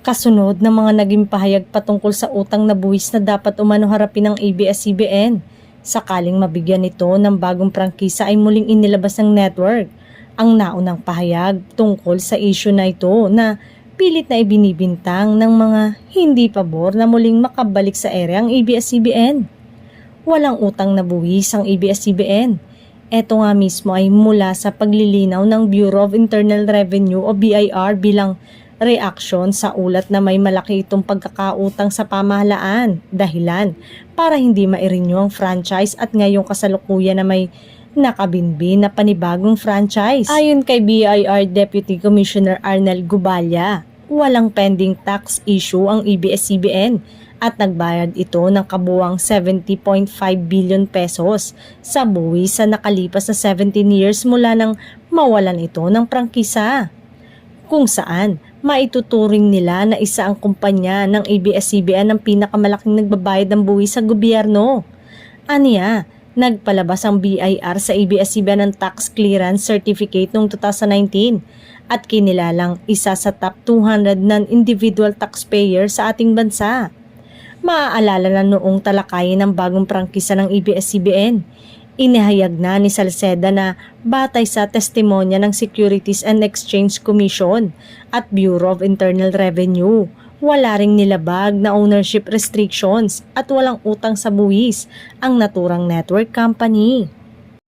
Kasunod ng mga naging pahayag patungkol sa utang na buwis na dapat umano harapin ng ABS-CBN. Sakaling mabigyan nito ng bagong prangkisa ay muling inilabas ng network ang naunang pahayag tungkol sa issue na ito na pilit na ibinibintang ng mga hindi pabor na muling makabalik sa ere ang ABS-CBN. Walang utang na buwis ang ABS-CBN. Ito nga mismo ay mula sa paglilinaw ng Bureau of Internal Revenue o BIR bilang reaksyon sa ulat na may malaki itong pagkakautang sa pamahalaan, dahilan para hindi ma-renew ang franchise at ngayong kasalukuyan na may nakabinbin na panibagong franchise. Ayon kay BIR Deputy Commissioner Arnel Guballa, walang pending tax issue ang ABS-CBN at nagbayad ito ng kabuwang 70.5 billion pesos sa buwis sa nakalipas na 17 years mula nang mawalan ito ng prangkisa, kung saan maituturing nila na isa ang kumpanya ng ABS-CBN ang pinakamalaking nagbabayad ng buwis sa gobyerno. Aniya, nagpalabas ang BIR sa ABS-CBN ng tax clearance certificate noong 2019 at kinilalang isa sa top 200 non-individual taxpayer sa ating bansa. Maaalala na noong talakayin ng bagong prangkisa ng ABS-CBN, inihayag na ni Salceda na batay sa testimonya ng Securities and Exchange Commission at Bureau of Internal Revenue, wala ring nilabag na ownership restrictions at walang utang sa buwis ang naturang network company.